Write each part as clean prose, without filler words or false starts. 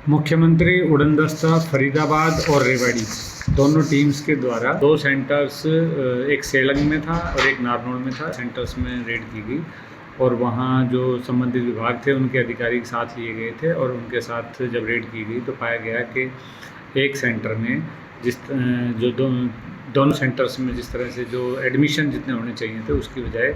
मुख्यमंत्री उड़नदस्ता फरीदाबाद और रेवाड़ी दोनों टीम्स के द्वारा 2 सेंटर्स, एक सेलंग में था और एक नारनौल में था। सेंटर्स में रेड की गई और वहाँ जो संबंधित विभाग थे उनके अधिकारी साथ लिए गए थे और उनके साथ जब रेड की गई तो पाया गया कि एक सेंटर में जो दोनों सेंटर्स में जिस तरह से जो एडमिशन जितने होने चाहिए थे उसकी बजाय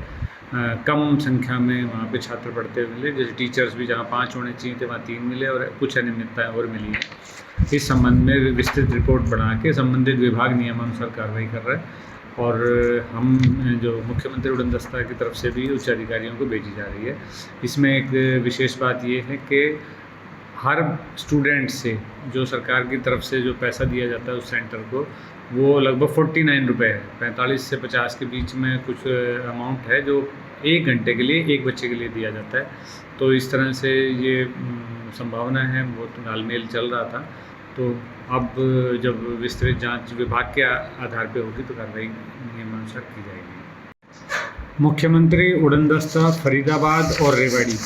कम संख्या में वहाँ पे छात्र पढ़ते हुए मिले। जैसे टीचर्स भी जहाँ 5 होने चाहिए थे वहाँ 3 मिले और कुछ अनियमितताएँ और मिली हैं। इस संबंध में विस्तृत रिपोर्ट बना के संबंधित विभाग नियमानुसार कार्रवाई कर रहा है और हम जो मुख्यमंत्री उड़नदस्ता की तरफ से भी उच्च अधिकारियों को भेजी जा रही है। इसमें एक विशेष बात ये है कि हर स्टूडेंट से जो सरकार की तरफ से जो पैसा दिया जाता है उस सेंटर को, वो लगभग 49 रुपये है। 45 से 50 के बीच में कुछ अमाउंट है जो 1 घंटे के लिए एक बच्चे के लिए दिया जाता है। तो इस तरह से ये संभावना है, वो तो तालमेल चल रहा था। तो अब जब विस्तृत जांच विभाग के आधार पे होगी तो कार्रवाई नियमानुसार की जाएगी। मुख्यमंत्री उड़नदस्ता फरीदाबाद और रेवाड़ी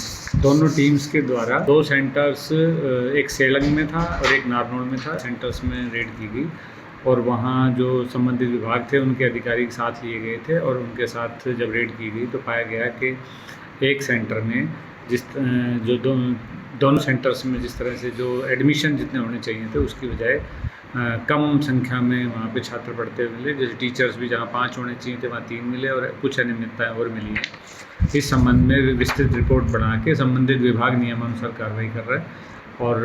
दोनों टीम्स के द्वारा 2 सेंटर्स, एक सेलंग में था और एक नारनौल में था। सेंटर्स में रेड की गई और वहाँ जो संबंधित विभाग थे उनके अधिकारी साथ लिए गए थे और उनके साथ जब रेड की गई तो पाया गया कि एक सेंटर में जो दोनों सेंटर्स में जिस तरह से जो एडमिशन जितने होने चाहिए थे उसकी बजाय कम संख्या में वहाँ पे छात्र पढ़ते हुए मिले। जैसे टीचर्स भी जहाँ 5 होने चाहिए थे वहाँ 3 मिले और कुछ अनियमितताएँ और मिली हैं। इस संबंध में विस्तृत रिपोर्ट बना के संबंधित विभाग नियमानुसार कार्रवाई कर रहा है और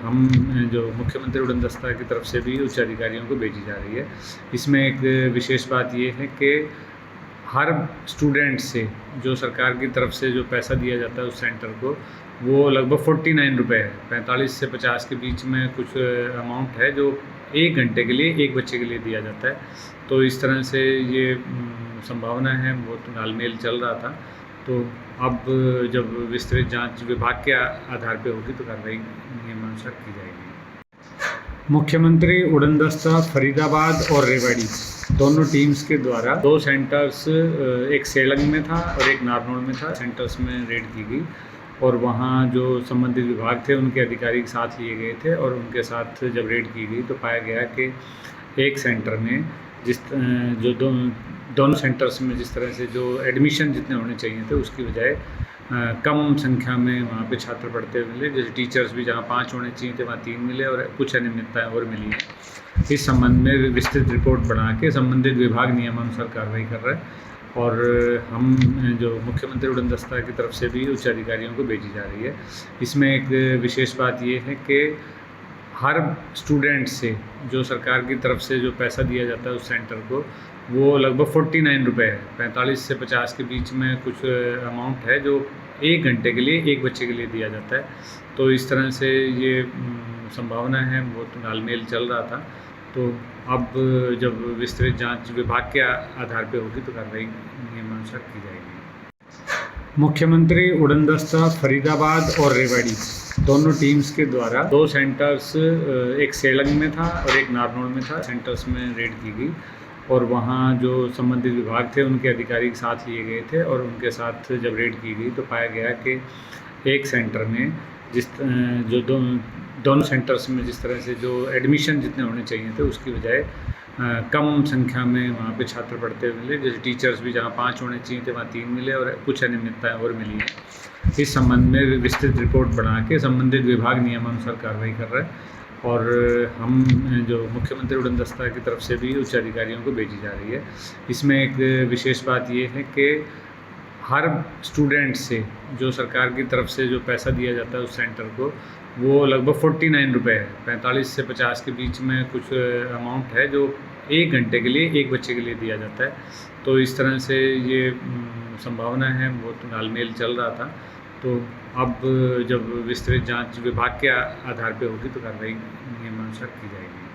हम जो मुख्यमंत्री उड़नदस्ता की तरफ से भी उच्च अधिकारियों को भेजी जा रही है। इसमें एक विशेष बात ये है कि हर स्टूडेंट से जो सरकार की तरफ से जो पैसा दिया जाता है उस सेंटर को, वो लगभग 49 रुपये है। 45 से 50 के बीच में कुछ अमाउंट है जो 1 घंटे के लिए एक बच्चे के लिए दिया जाता है। तो इस तरह से ये संभावना है, वो तो तालमेल चल रहा था। तो अब जब विस्तृत जांच विभाग के आधार पे होगी तो कार्रवाई नियमानुसार की जाएगी। मुख्यमंत्री उड़नदस्ता फरीदाबाद और रेवाड़ी दोनों टीम्स के द्वारा 2 सेंटर्स, एक सेलंग में था और एक नारनौल में था। सेंटर्स में रेड की गई और वहाँ जो संबंधित विभाग थे उनके अधिकारी साथ लिए गए थे और उनके साथ जब रेड की गई तो पाया गया कि एक सेंटर में जो दोनों सेंटर्स में जिस तरह से जो एडमिशन जितने होने चाहिए थे उसकी बजाय कम संख्या में वहाँ पे छात्र पढ़ते हुए मिले। जैसे टीचर्स भी जहाँ 5 होने चाहिए थे वहाँ 3 मिले और कुछ अनियमितताएँ और मिली हैं। इस संबंध में विस्तृत रिपोर्ट बना के संबंधित विभाग नियमानुसार कार्रवाई कर रहा है और हम जो मुख्यमंत्री उड़नदस्ता की तरफ से भी उच्च अधिकारियों को भेजी जा रही है। इसमें एक विशेष बात ये है कि हर स्टूडेंट से जो सरकार की तरफ से जो पैसा दिया जाता है उस सेंटर को, वो लगभग 49 रुपये है। 45 से 50 के बीच में कुछ अमाउंट है जो 1 घंटे के लिए एक बच्चे के लिए दिया जाता है। तो इस तरह से ये संभावना है, वो तो तालमेल चल रहा था। तो अब जब विस्तृत जांच विभाग के आधार पे होगी तो कार्रवाई नियमानुसार की जाएगी। मुख्यमंत्री उड़नदस्ता फरीदाबाद और रेवाड़ी दोनों टीम्स के द्वारा 2 सेंटर्स, एक सेलंग में था और एक नारनौल में था। सेंटर्स में रेड की गई और वहाँ जो संबंधित विभाग थे उनके अधिकारी साथ लिए गए थे और उनके साथ जब रेड की गई तो पाया गया कि एक सेंटर में जो दोनों सेंटर्स में जिस तरह से जो एडमिशन जितने होने चाहिए थे उसकी बजाय कम संख्या में वहाँ पे छात्र पढ़ते हुए मिले। जैसे टीचर्स भी जहाँ 5 होने चाहिए थे वहाँ 3 मिले और कुछ अनियमितताएँ और मिली हैं। इस संबंध में विस्तृत रिपोर्ट बना के संबंधित विभाग नियमानुसार कार्रवाई कर रहा है और हम जो मुख्यमंत्री उड़नदस्ता की तरफ से भी उच्च अधिकारियों को भेजी जा रही है। इसमें एक विशेष बात ये है कि हर स्टूडेंट से जो सरकार की तरफ से जो पैसा दिया जाता है उस सेंटर को, वो लगभग 49 रुपये है। 45 से 50 के बीच में कुछ अमाउंट है जो 1 घंटे के लिए एक बच्चे के लिए दिया जाता है। तो इस तरह से ये संभावना है, वो तो तालमेल चल रहा था। तो अब जब विस्तृत जांच विभाग के आधार पे होगी तो कार्रवाई नियमानुसार की जाएगी।